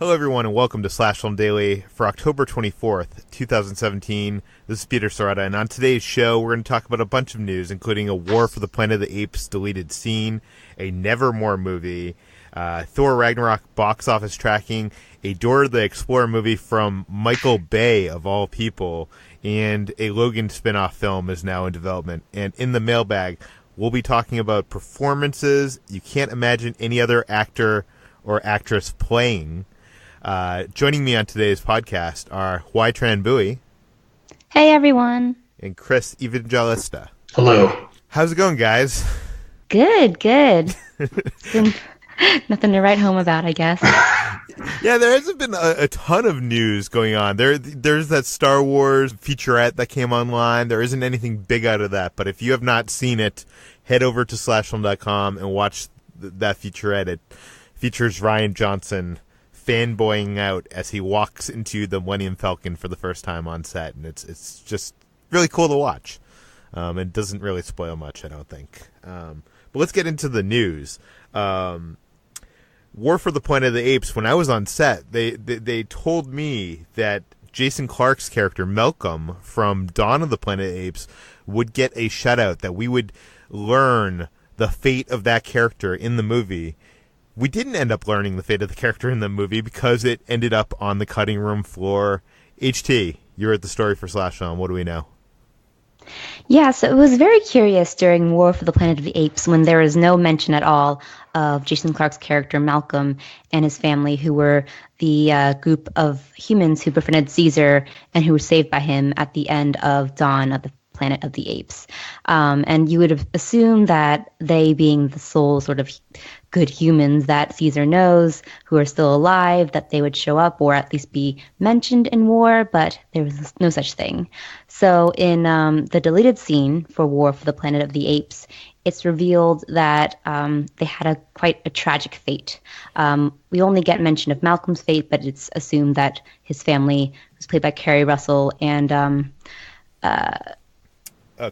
Hello, everyone, and welcome to Slash Film Daily for October 24th, 2017. This is Peter Sciretta, and on today's show, we're going to talk about a bunch of news, including a War for the Planet of the Apes deleted scene, a Nevermoor movie, Thor Ragnarok box office tracking, a Dora the Explorer movie from Michael Bay, of all people, and a Logan spin-off film is now in development. And in the mailbag, we'll be talking about performances you can't imagine any other actor or actress playing. Joining me on today's podcast are Hoai-Tran. Hey, everyone. And Chris Evangelista. Hello. How's it going, guys? Good. It's been nothing to write home about, I guess. Yeah, there hasn't been a ton of news going on. There's that Star Wars featurette that came online. There isn't anything big out of that, but if you have not seen it, head over to slashfilm.com and watch that featurette. It features Rian Johnson fanboying out as he walks into the Millennium Falcon for the first time on set, and it's just really cool to watch. It doesn't really spoil much, I don't think. But let's get into the news. War for the Planet of the Apes, when I was on set, they told me that Jason Clarke's character, Malcolm, from Dawn of the Planet of the Apes, would get a shutout, that we would learn the fate of that character in the movie. We didn't end up learning the fate of the character in the movie because it ended up on the cutting room floor. HT, you're at the story for Slash Film. What do we know? Yeah, so it was very curious during War for the Planet of the Apes when there was no mention at all of Jason Clarke's character Malcolm and his family, who were the group of humans who befriended Caesar and who were saved by him at the end of Dawn of the Planet of the Apes. And you would have assumed that they, being the sole sort of good humans that Caesar knows, who are still alive, that they would show up or at least be mentioned in War, but there was no such thing. So in the deleted scene for War for the Planet of the Apes, it's revealed that they had quite a tragic fate. We only get mention of Malcolm's fate, but it's assumed that his family was played by Kerry Russell and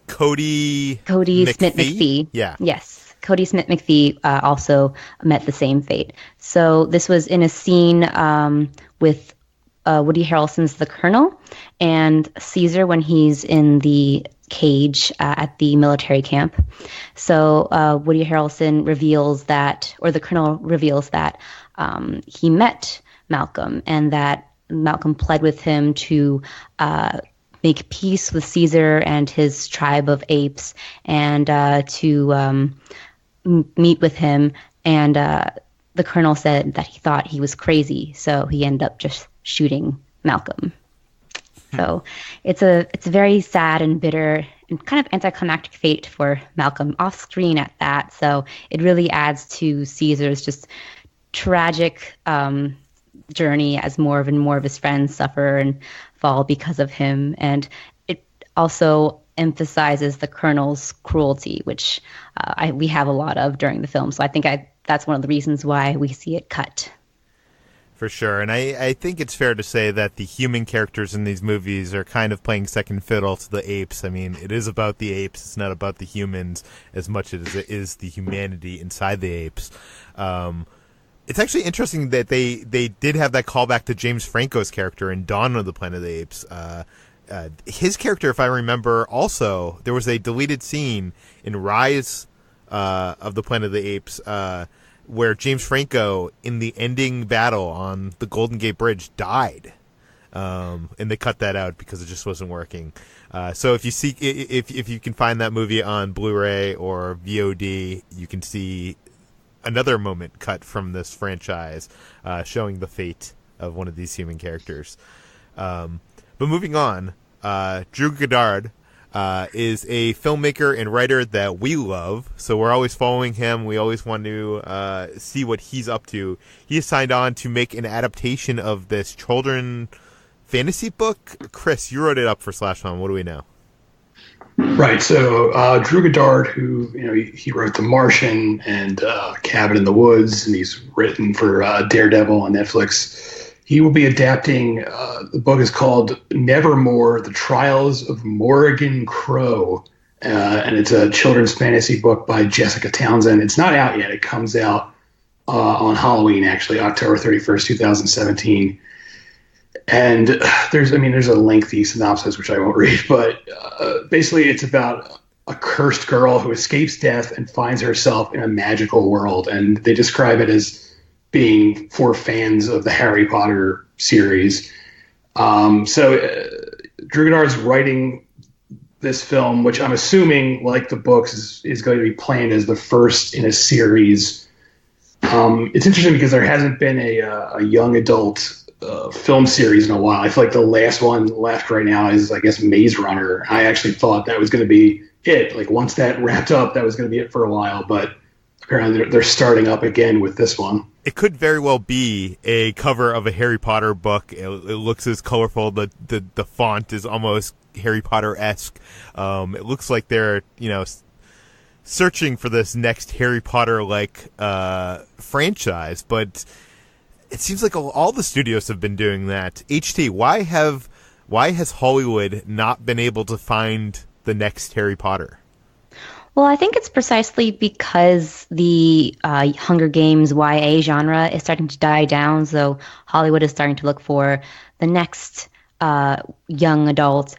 Cody Smith-McPhee. Yeah. Yes. Cody Smith-McPhee also met the same fate. So this was in a scene with Woody Harrelson's The Colonel and Caesar when he's in the cage at the military camp. So Woody Harrelson reveals that, or the Colonel reveals that he met Malcolm and that Malcolm pled with him to make peace with Caesar and his tribe of apes and to meet with him. And the Colonel said that he thought he was crazy, so he ended up just shooting Malcolm. So it's a very sad and bitter and kind of anticlimactic fate for Malcolm, off screen at that. So it really adds to Caesar's just tragic journey as more of his friends suffer and fall because of him. And it also emphasizes the Colonel's cruelty, which we have a lot of during the film. So I think that's one of the reasons why we see it cut. For sure. And I think it's fair to say that the human characters in these movies are kind of playing second fiddle to the apes. I mean, it is about the apes. It's not about the humans as much as it is the humanity inside the apes. It's actually interesting that they did have that callback to James Franco's character in Dawn of the Planet of the Apes. His character, if I remember, also, there was a deleted scene in Rise of the Planet of the Apes where James Franco, in the ending battle on the Golden Gate Bridge, died. And they cut that out because it just wasn't working. So if you can find that movie on Blu-ray or VOD, you can see another moment cut from this franchise showing the fate of one of these human characters. But moving on, Drew Goddard is a filmmaker and writer that we love, so we're always following him. We always want to see what he's up to. He has signed on to make an adaptation of this children fantasy book. Chris, you wrote it up for Slash Film. What do we know? Right. So Drew Goddard, who he wrote The Martian and Cabin in the Woods, and he's written for Daredevil on Netflix. He will be adapting. The book is called Nevermoor: The Trials of Morrigan Crow, and it's a children's fantasy book by Jessica Townsend. It's not out yet. It comes out on Halloween, actually, October 31st, 2017. And there's a lengthy synopsis, which I won't read, but basically it's about a cursed girl who escapes death and finds herself in a magical world. And they describe it as being for fans of the Harry Potter series. Drew Goddard's writing this film, which I'm assuming, like the books, is going to be planned as the first in a series. It's interesting because there hasn't been a young adult film series in a while. I feel like the last one left right now is, I guess, Maze Runner. I actually thought that was going to be it. Like, once that wrapped up, that was going to be it for a while, but apparently they're starting up again with this one. It could very well be a cover of a Harry Potter book. It looks as colorful. The font is almost Harry Potter-esque. It looks like they're, searching for this next Harry Potter-like franchise, but it seems like all the studios have been doing that. HT, why has Hollywood not been able to find the next Harry Potter? Well, I think it's precisely because the Hunger Games YA genre is starting to die down, so Hollywood is starting to look for the next young adult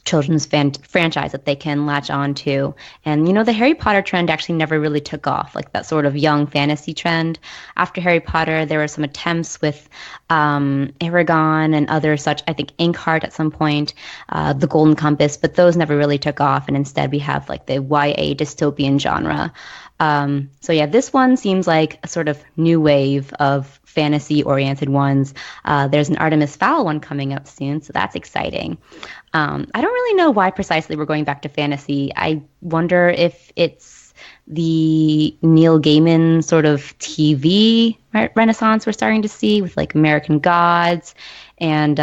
children's franchise that they can latch on to. And, the Harry Potter trend actually never really took off, like that sort of young fantasy trend. After Harry Potter, there were some attempts with Aragon and other such, I think Inkheart at some point, The Golden Compass, but those never really took off. And instead we have like the YA dystopian genre. This one seems like a sort of new wave of fantasy-oriented ones. There's an Artemis Fowl one coming up soon, so that's exciting. I don't really know why precisely we're going back to fantasy. I wonder if it's the Neil Gaiman sort of TV renaissance we're starting to see with like American Gods and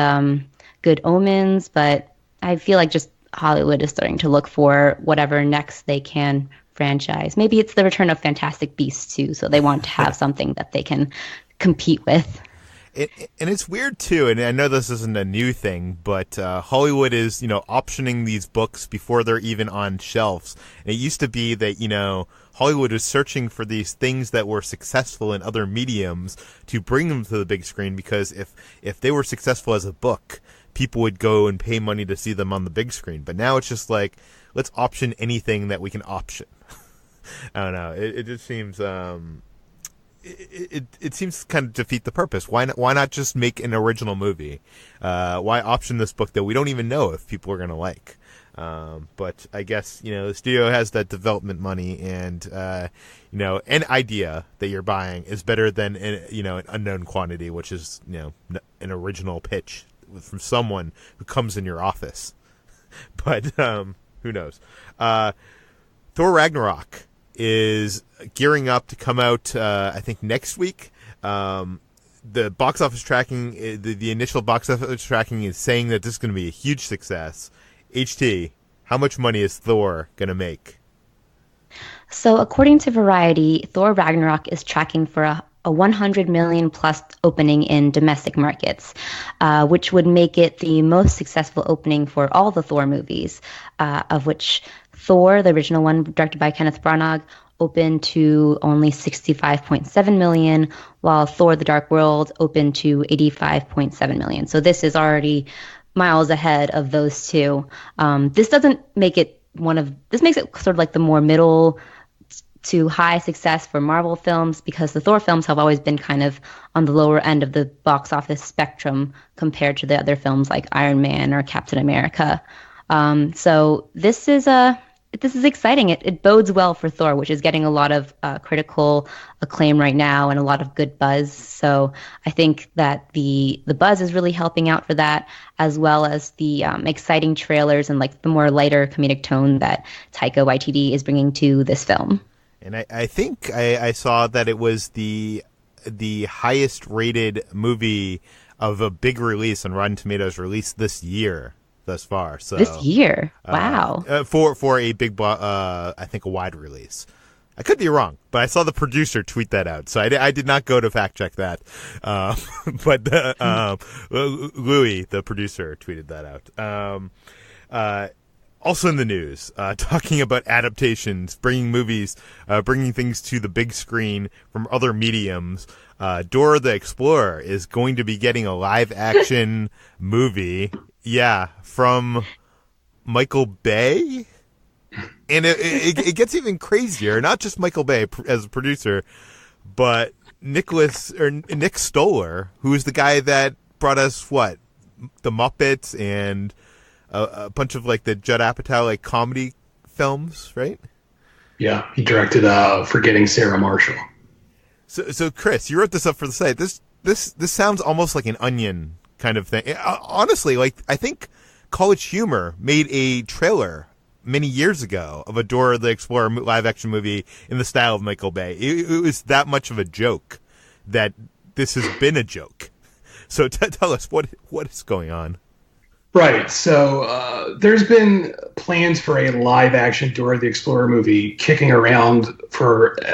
Good Omens, but I feel like just Hollywood is starting to look for whatever next they can franchise. Maybe it's the return of Fantastic Beasts too, so they want to have something that they can compete with. And it's weird too, and I know this isn't a new thing, but Hollywood is, optioning these books before they're even on shelves. And it used to be that, Hollywood was searching for these things that were successful in other mediums to bring them to the big screen, because if they were successful as a book, people would go and pay money to see them on the big screen. But now it's just like, let's option anything that we can option. I don't know. It just seems it seems to kind of defeat the purpose. Why not just make an original movie? Why option this book that we don't even know if people are going to like? But I guess, the studio has that development money, and, an idea that you're buying is better than, an unknown quantity, which is, an original pitch from someone who comes in your office. But who knows? Thor Ragnarok is gearing up to come out, I think, next week. The box office tracking, the initial box office tracking is saying that this is going to be a huge success. HT, how much money is Thor going to make? So according to Variety, Thor Ragnarok is tracking for a 100 million plus opening in domestic markets, which would make it the most successful opening for all the Thor movies, of which Thor, the original one directed by Kenneth Branagh, opened to only 65.7 million, while Thor the Dark World opened to 85.7 million. So this is already miles ahead of those two. This doesn't make it this makes it sort of like the more middle to high success for Marvel films, because the Thor films have always been kind of on the lower end of the box office spectrum compared to the other films like Iron Man or Captain America. So this is exciting. It bodes well for Thor, which is getting a lot of critical acclaim right now and a lot of good buzz. So I think that the buzz is really helping out for that, as well as the exciting trailers and like the more lighter comedic tone that Taika Waititi is bringing to this film. And I think I saw that it was the highest rated movie of a big release on Rotten Tomatoes released this year thus far. So this year, wow! For a big, I think a wide release. I could be wrong, but I saw the producer tweet that out, so I did not go to fact check that. But Louis, the producer, tweeted that out. Also in the news, talking about adaptations, bringing things to the big screen from other mediums. Dora the Explorer is going to be getting a live-action movie, from Michael Bay. And it gets even crazier. Not just Michael Bay as a producer, but Nick Stoller, who is the guy that brought us, The Muppets and a bunch of like the Judd Apatow like comedy films, right? Yeah, he directed Forgetting Sarah Marshall. So Chris, you wrote this up for the site. This sounds almost like an Onion kind of thing. Honestly, like I think College Humor made a trailer many years ago of a Dora the Explorer live action movie in the style of Michael Bay. It was that much of a joke that this has been a joke. So tell us what is going on. Right. So there's been plans for a live-action Dora the Explorer movie kicking around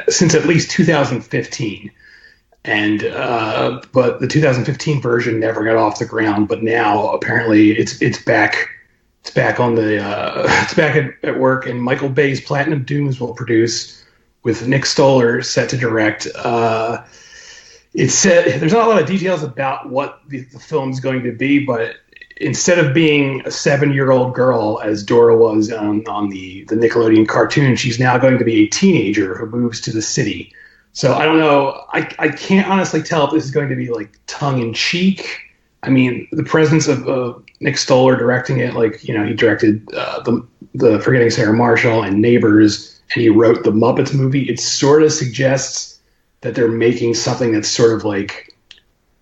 since at least 2015, and but the 2015 version never got off the ground. But now apparently it's back. It's back on the it's back at work, and Michael Bay's Platinum Dunes will produce with Nick Stoller set to direct. It said there's not a lot of details about what the film's going to be, but instead of being a 7-year-old girl as Dora was on the Nickelodeon cartoon, she's now going to be a teenager who moves to the city. So I don't know. I can't honestly tell if this is going to be like tongue in cheek. I mean, the presence of Nick Stoller directing it, he directed the Forgetting Sarah Marshall and Neighbors, and he wrote the Muppets movie. It sort of suggests that they're making something that's sort of like,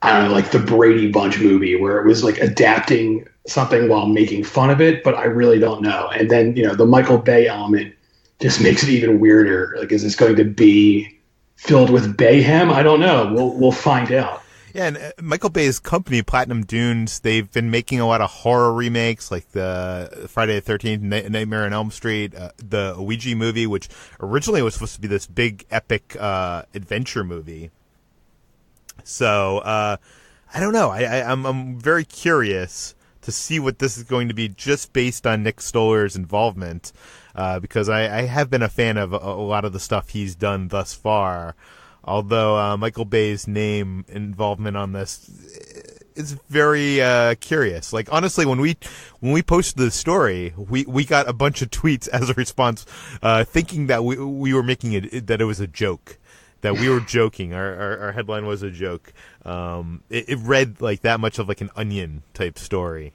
I don't know, like the Brady Bunch movie where it was like adapting something while making fun of it, but I really don't know. And then, the Michael Bay element just makes it even weirder. Like, is this going to be filled with Bayhem? I don't know. We'll find out. Yeah, and Michael Bay's company, Platinum Dunes, they've been making a lot of horror remakes, like the Friday the 13th, Nightmare on Elm Street, the Ouija movie, which originally was supposed to be this big, epic adventure movie. So, I don't know. I'm very curious to see what this is going to be just based on Nick Stoller's involvement, because I have been a fan of a lot of the stuff he's done thus far. Although Michael Bay's involvement on this is very curious. Like, honestly, when we posted the story, we got a bunch of tweets as a response, thinking that we were making it, that it was a joke, that we were joking. Our headline was a joke. It read like that much of like an Onion type story.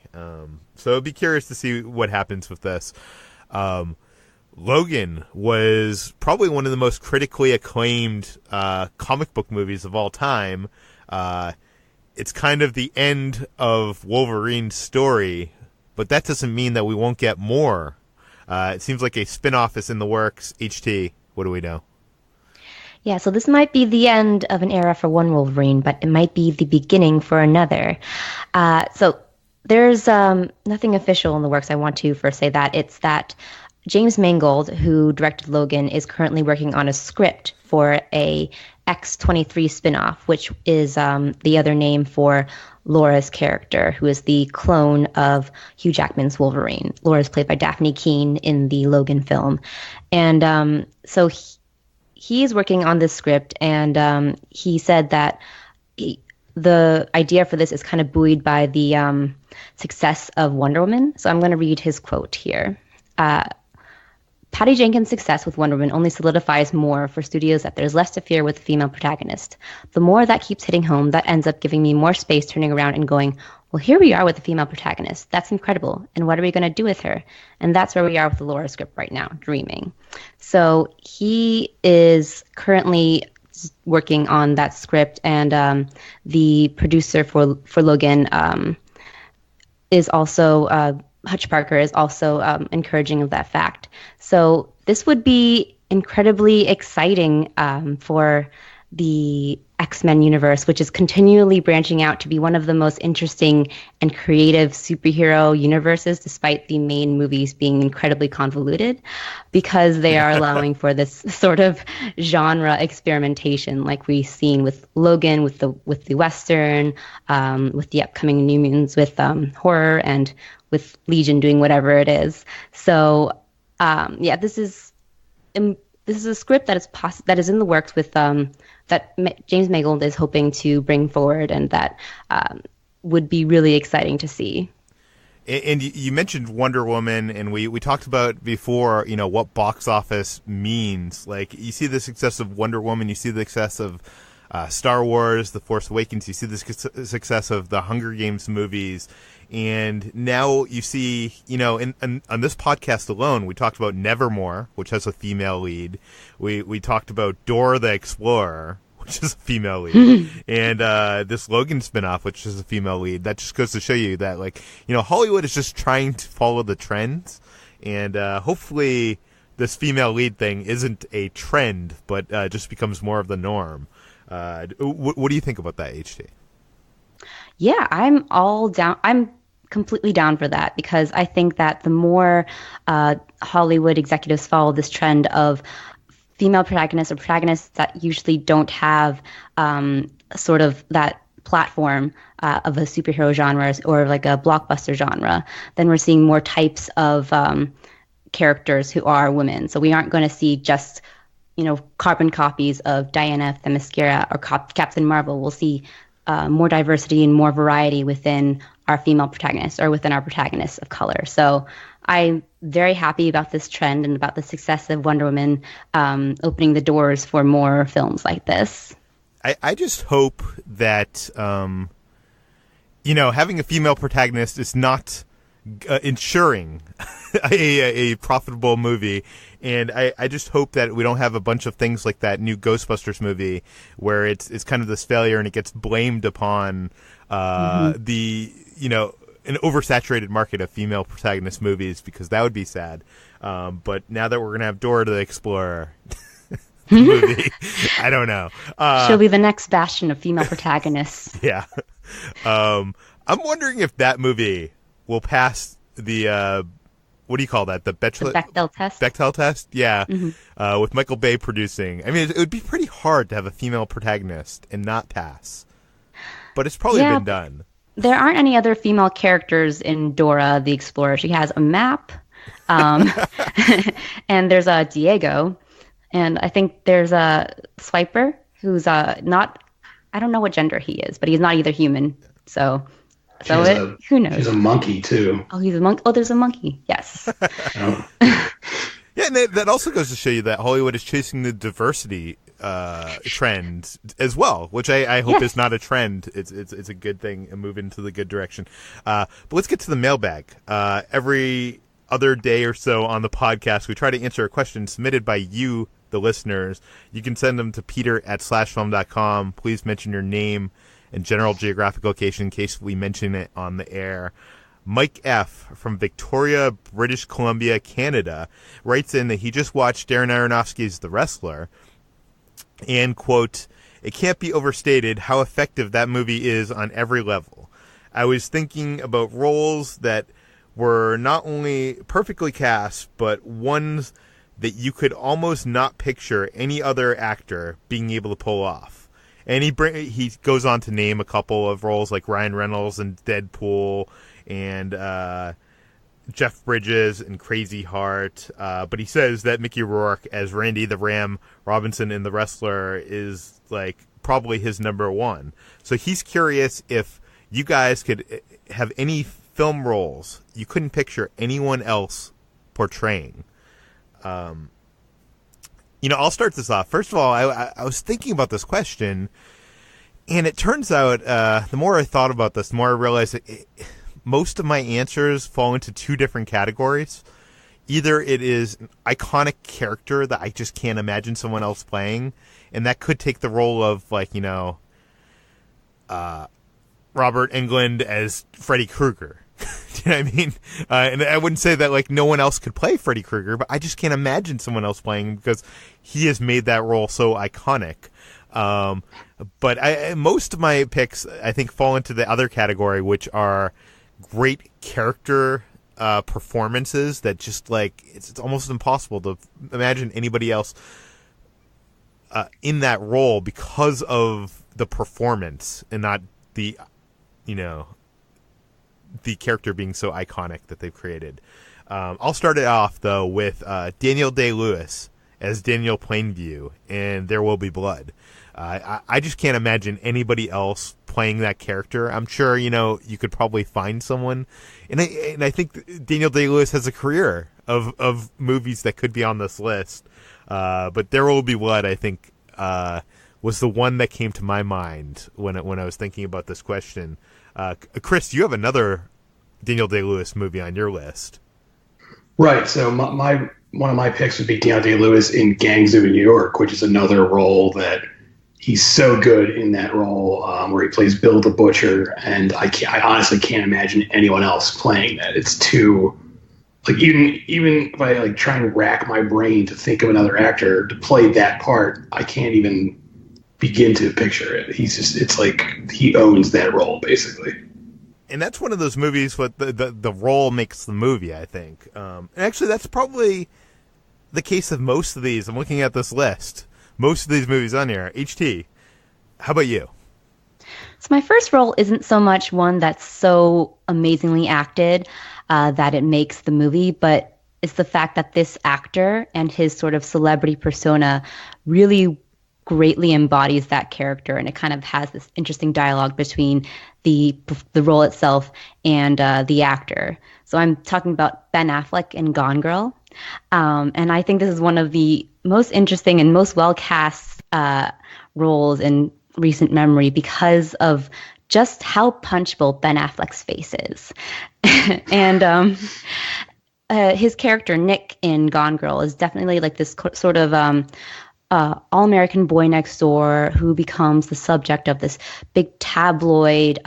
So I'd be curious to see what happens with this. Logan was probably one of the most critically acclaimed comic book movies of all time. It's kind of the end of Wolverine's story, but that doesn't mean that we won't get more. It seems like a spin-off is in the works. HT, what do we know? Yeah, so this might be the end of an era for one Wolverine, but it might be the beginning for another. So there's nothing official in the works. I want to first say that. It's that James Mangold, who directed Logan, is currently working on a script for a X-23 spinoff, which is the other name for Laura's character, who is the clone of Hugh Jackman's Wolverine. Laura is played by Daphne Keane in the Logan film. And so he's working on this script, and he said that the idea for this is kind of buoyed by the success of Wonder Woman. So I'm going to read his quote here. Patty Jenkins' success with Wonder Woman only solidifies more for studios that there's less to fear with the female protagonist. The more that keeps hitting home, that ends up giving me more space turning around and going, well, here we are with the female protagonist. That's incredible. And what are we going to do with her? And that's where we are with the Laura script right now, dreaming. So he is currently working on that script, and the producer for Logan is also Hutch Parker is also encouraging of that fact. So this would be incredibly exciting for the X-Men universe, which is continually branching out to be one of the most interesting and creative superhero universes, despite the main movies being incredibly convoluted, because they are allowing for this sort of genre experimentation, like we've seen with Logan, with the Western, with the upcoming New Mutants, with horror, and with Legion doing whatever it is. So, this is a script that is in the works with that James Mangold is hoping to bring forward, and that would be really exciting to see. And you mentioned Wonder Woman, and we talked about before, what box office means. Like, you see the success of Wonder Woman, you see the success of Star Wars, The Force Awakens, you see the success of the Hunger Games movies, and now you see, on this podcast alone, we talked about Nevermoor, which has a female lead. We talked about Dora the Explorer, which is a female lead, and this Logan spinoff, which is a female lead. That just goes to show you that, Hollywood is just trying to follow the trends, and hopefully this female lead thing isn't a trend, but just becomes more of the norm. What do you think about that, HT? Yeah, I'm all down. I'm completely down for that, because I think that the more Hollywood executives follow this trend of female protagonists, or protagonists that usually don't have sort of that platform of a superhero genre or like a blockbuster genre, then we're seeing more types of characters who are women. So we aren't going to see just carbon copies of Diana Themyscira or Captain Marvel. We'll see more diversity and more variety within our female protagonists, or within our protagonists of color. So I'm very happy about this trend and about the success of Wonder Woman opening the doors for more films like this. I just hope that, having a female protagonist is not ensuring a profitable movie. And I just hope that we don't have a bunch of things like that new Ghostbusters movie where it's kind of this failure and it gets blamed upon an oversaturated market of female protagonist movies, because that would be sad. But now that we're going to have Dora the Explorer movie, I don't know. She'll be the next bastion of female protagonists. Yeah. I'm wondering if that movie will pass the... what do you call that? The Bechdel test? Bechdel test? Yeah. Mm-hmm. With Michael Bay producing. I mean, it would be pretty hard to have a female protagonist and not pass. But it's probably been done. There aren't any other female characters in Dora the Explorer. She has a map, and there's a Diego, and I think there's a Swiper who's not... I don't know what gender he is, but he's not either human, so... who knows? He's a monkey too. Oh, he's a monkey. Oh, there's a monkey. Yes. Yeah, and that also goes to show you that Hollywood is chasing the diversity trend as well, which I hope is not a trend. It's a good thing and move into the good direction. But let's get to the mailbag. Every other day or so on the podcast, we try to answer a question submitted by you, the listeners. You can send them to peter@slashfilm.com. Please mention your name and general geographic location in case we mention it on the air. Mike F. from Victoria, British Columbia, Canada, writes in that he just watched Darren Aronofsky's The Wrestler, and, quote, "It can't be overstated how effective that movie is on every level. I was thinking about roles that were not only perfectly cast, but ones that you could almost not picture any other actor being able to pull off." And he goes on to name a couple of roles like Ryan Reynolds in Deadpool and Jeff Bridges in Crazy Heart. But he says that Mickey Rourke as Randy the Ram Robinson in The Wrestler is like probably his number one. So he's curious if you guys could have any film roles you couldn't picture anyone else portraying. I'll start this off. First of all, I was thinking about this question, and it turns out the more I thought about this, the more I realized that most of my answers fall into two different categories. Either it is an iconic character that I just can't imagine someone else playing, and that could take the role of, Robert Englund as Freddy Krueger. Do you know what I mean? And I wouldn't say that no one else could play Freddy Krueger, but I just can't imagine someone else playing because he has made that role so iconic. But most of my picks, I think, fall into the other category, which are great character performances that just like it's almost impossible to imagine anybody else in that role because of the performance and not the character being so iconic that they've created. I'll start it off though with Daniel Day-Lewis as Daniel Plainview in There Will Be Blood. I just can't imagine anybody else playing that character. I'm sure, you could probably find someone. And I think Daniel Day-Lewis has a career of movies that could be on this list. But There Will Be Blood, I think, was the one that came to my mind when I was thinking about this question. Chris, you have another Daniel Day-Lewis movie on your list. Right. So one of my picks would be Daniel Day-Lewis in Gangs of New York, which is another role that he's so good in that role, where he plays Bill the Butcher, and I honestly can't imagine anyone else playing that. It's too, like, even if I like try and rack my brain to think of another actor to play that part, I can't even begin to picture it. It's like he owns that role basically. And that's one of those movies where the role makes the movie, I think. And actually, that's probably the case of most of these. I'm looking at this list. Most of these movies on here. HT, how about you? So my first role isn't so much one that's so amazingly acted that it makes the movie, but it's the fact that this actor and his sort of celebrity persona really greatly embodies that character, and it kind of has this interesting dialogue between the role itself and the actor. So I'm talking about Ben Affleck in Gone Girl. And I think this is one of the most interesting and most well-cast roles in recent memory because of just how punchable Ben Affleck's face is. And his character, Nick, in Gone Girl is definitely like this sort of all-American boy next door who becomes the subject of this big tabloid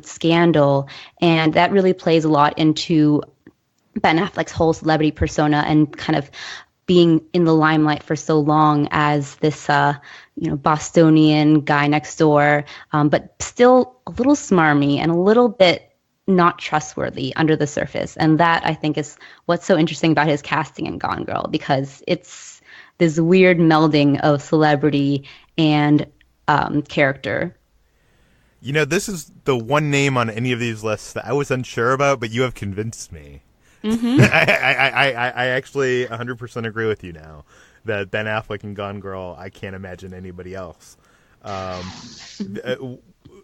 scandal. And that really plays a lot into Ben Affleck's whole celebrity persona and kind of being in the limelight for so long as this, Bostonian guy next door, but still a little smarmy and a little bit not trustworthy under the surface. And that, I think, is what's so interesting about his casting in Gone Girl, because it's this weird melding of celebrity and character. This is the one name on any of these lists that I was unsure about, but you have convinced me. Mm-hmm. I actually 100% agree with you now that Ben Affleck in Gone Girl, I can't imagine anybody else.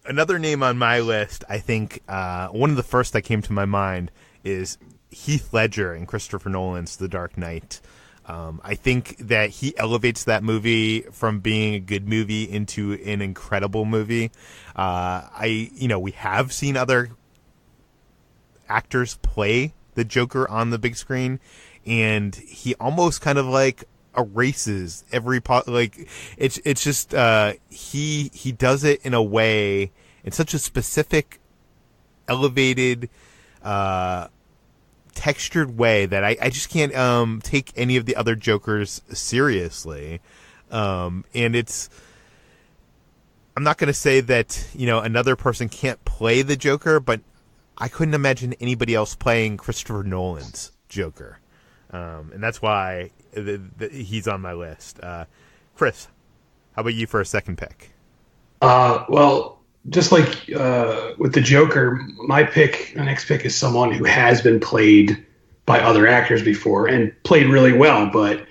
Another name on my list, I think one of the first that came to my mind is Heath Ledger in Christopher Nolan's The Dark Knight. I think that he elevates that movie from being a good movie into an incredible movie. We have seen other actors play the Joker on the big screen, and he almost kind of like erases every it's just he does it in a way, in such a specific, elevated, textured way that I just can't take any of the other Jokers seriously. And I'm not going to say that another person can't play the Joker, but I couldn't imagine anybody else playing Christopher Nolan's Joker. And that's why he's on my list. Chris, how about you for a second pick? Well, just like with the Joker, my next pick is someone who has been played by other actors before and played really well. But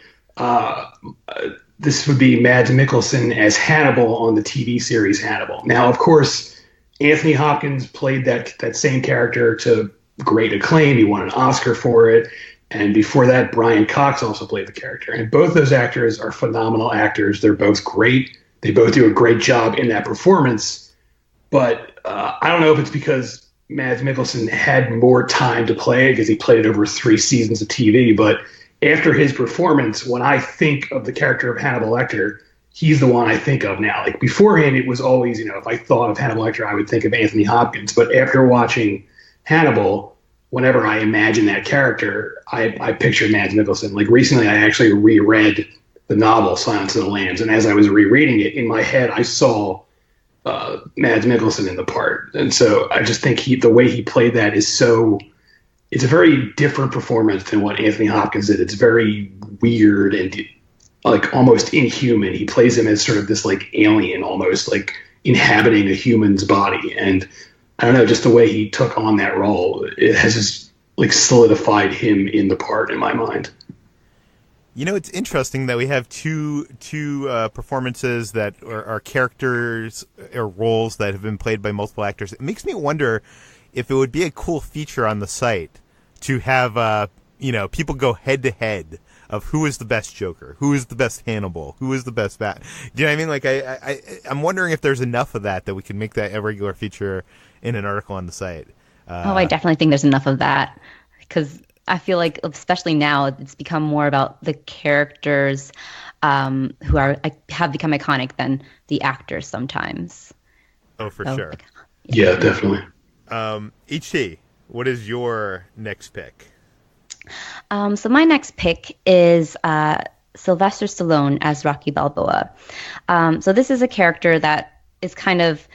this would be Mads Mikkelsen as Hannibal on the TV series Hannibal. Now, of course, Anthony Hopkins played that same character to great acclaim. He won an Oscar for it. And before that, Brian Cox also played the character. And both those actors are phenomenal actors. They're both great. They both do a great job in that performance. But I don't know if it's because Mads Mikkelsen had more time to play it because he played it over 3 seasons of TV. But after his performance, when I think of the character of Hannibal Lecter, he's the one I think of now. Like beforehand, it was always, if I thought of Hannibal Lecter, I would think of Anthony Hopkins. But after watching Hannibal, whenever I imagine that character, I picture Mads Mikkelsen. Like recently, I actually reread the novel Silence of the Lambs, and as I was rereading it in my head, I saw Mads Mikkelsen in the part, and so I just think the way he played that is so. It's a very different performance than what Anthony Hopkins did. It's very weird and like almost inhuman. He plays him as sort of this like alien, almost like inhabiting a human's body. And I don't know, just the way he took on that role, it has just like solidified him in the part in my mind. You know, it's interesting that we have two performances that are characters or roles that have been played by multiple actors. It makes me wonder if it would be a cool feature on the site to have, people go head to head of who is the best Joker, who is the best Hannibal, who is the best Bat. Do you know what I mean? Like, I'm wondering if there's enough of that we can make that a regular feature in an article on the site. I definitely think there's enough of that, because I feel like, especially now, it's become more about the characters who have become iconic than the actors sometimes. Oh, for sure. Yeah, definitely. HT, what is your next pick? So my next pick is Sylvester Stallone as Rocky Balboa. So this is a character that is kind of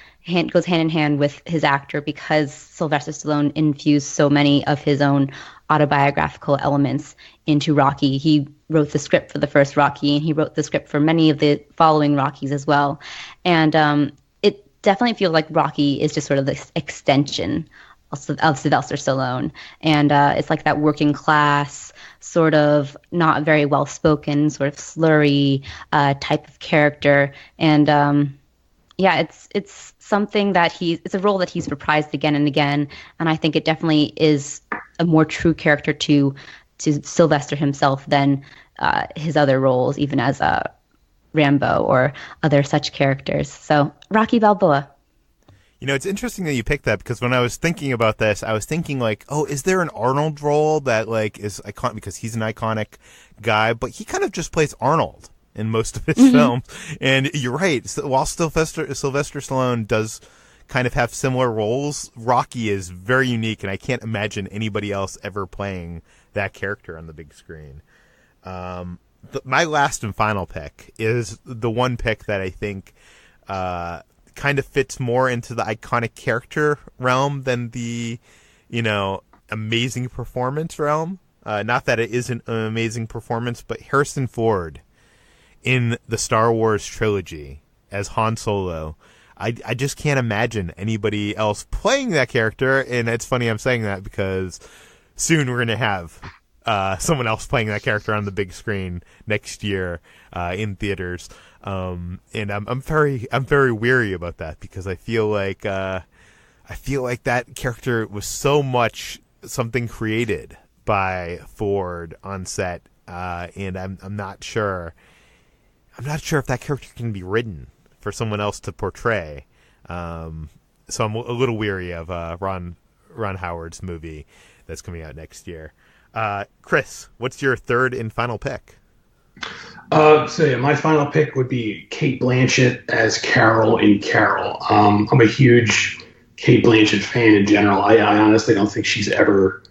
goes hand in hand with his actor, because Sylvester Stallone infused so many of his own autobiographical elements into Rocky. He wrote the script for the first Rocky, and he wrote the script for many of the following Rockies as well. And it definitely feels like Rocky is just sort of this extension of Sylvester Stallone. And it's like that working class, sort of not very well-spoken, sort of slurry type of character. And it's something that it's a role that he's reprised again and again. And I think it definitely is a more true character to Sylvester himself than his other roles, even as Rambo or other such characters. So Rocky Balboa. You know, it's interesting that you picked that, because when I was thinking about this, I was thinking like, oh, is there an Arnold role that like is iconic, because he's an iconic guy, but he kind of just plays Arnold in most of his films. And you're right. So, while Sylvester Stallone does kind of have similar roles, Rocky is very unique, and I can't imagine anybody else ever playing that character on the big screen. My last and final pick is the one pick that I think kind of fits more into the iconic character realm than the, amazing performance realm. Not that it isn't an amazing performance, but Harrison Ford in the Star Wars trilogy as Han Solo. I just can't imagine anybody else playing that character. And it's funny I'm saying that, because soon we're going to have someone else playing that character on the big screen next year in theaters. And I'm very weary about that, because I feel like that character was so much something created by Ford on set, and I'm not sure if that character can be written for someone else to portray. So I'm a little weary of Ron Howard's movie that's coming out next year. Chris, what's your third and final pick? My final pick would be Cate Blanchett as Carol in Carol. I'm a huge Cate Blanchett fan in general. I honestly don't think she's ever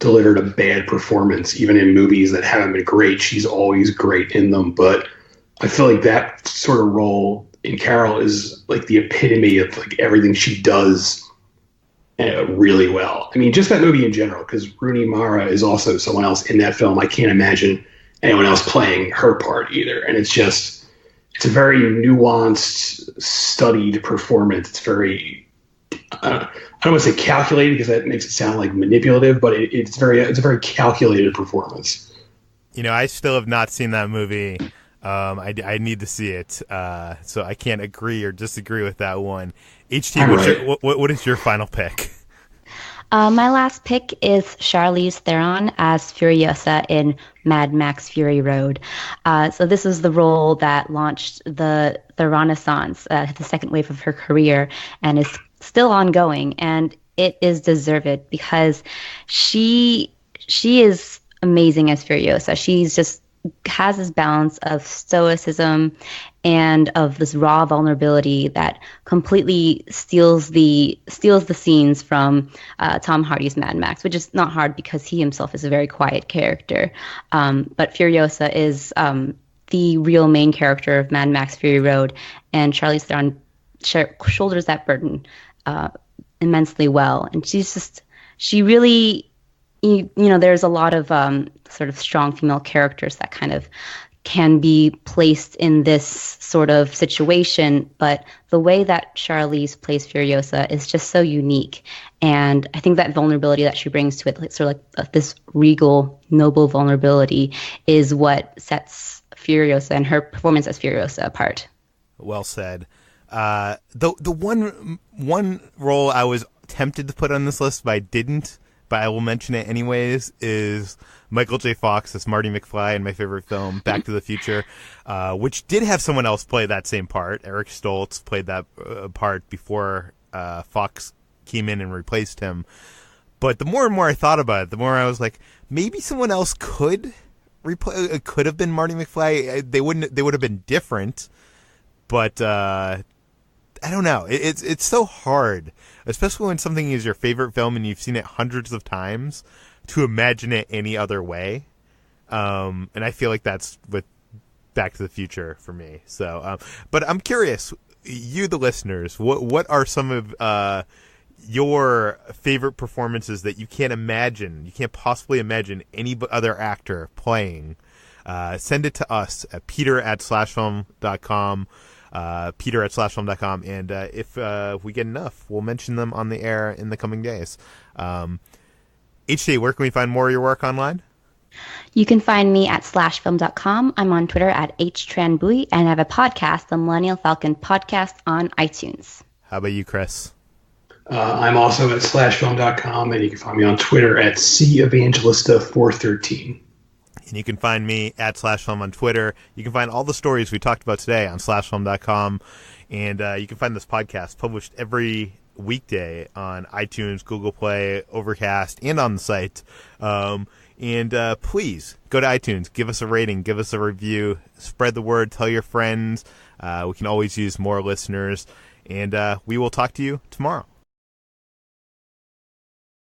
delivered a bad performance, even in movies that haven't been great. She's always great in them, but I feel like that sort of role in Carol is like the epitome of like everything she does really well. I mean, just that movie in general, because Rooney Mara is also someone else in that film. I can't imagine anyone else playing her part either. And it's a very nuanced, studied performance. It's very, I don't want to say calculated, because that makes it sound like manipulative, but it's a very calculated performance. I still have not seen that movie. I need to see it, so I can't agree or disagree with that one. HT, what is your final pick? My last pick is Charlize Theron as Furiosa in Mad Max Fury Road. So this is the role that launched the Renaissance, the second wave of her career, and is still ongoing. And it is deserved, because she is amazing as Furiosa. She's just has this balance of stoicism and of this raw vulnerability that completely steals the scenes from Tom Hardy's Mad Max, which is not hard because he himself is a very quiet character. But Furiosa is the real main character of Mad Max Fury Road, and Charlize Theron shoulders that burden immensely well. And she really, there's a lot of sort of strong female characters that kind of can be placed in this sort of situation, but the way that Charlize plays Furiosa is just so unique. And I think that vulnerability that she brings to it, like, sort of like this regal, noble vulnerability, is what sets Furiosa and her performance as Furiosa apart. Well said. The one role I was tempted to put on this list, but I didn't, but I will mention it anyways, is Michael J. Fox as Marty McFly in my favorite film, Back to the Future, which did have someone else play that same part. Eric Stoltz played that part before Fox came in and replaced him. But the more and more I thought about it, the more I was like, maybe someone else could have been Marty McFly. They would have been different, but I don't know. It's so hard, especially when something is your favorite film and you've seen it hundreds of times, to imagine it any other way. And I feel like that's with Back to the Future for me. So, but I'm curious, you, the listeners, what are some of your favorite performances that you can't possibly imagine any other actor playing? Send it to us at peter@slashfilm.com. peter@slashfilm.com, and if we get enough, we'll mention them on the air in the coming days. HJ, where can we find more of your work online? You can find me at slashfilm.com. I'm on Twitter at htranbui, and I have a podcast, the Millennial Falcon Podcast, on iTunes. How about you, Chris? I'm also at slashfilm.com, and you can find me on Twitter at Evangelista413. And you can find me at slashfilm on Twitter. You can find all the stories we talked about today on slashfilm.com. And you can find this podcast published every weekday on iTunes, Google Play, Overcast, and on the site. And please go to iTunes, give us a rating, give us a review, spread the word, tell your friends. We can always use more listeners. And we will talk to you tomorrow.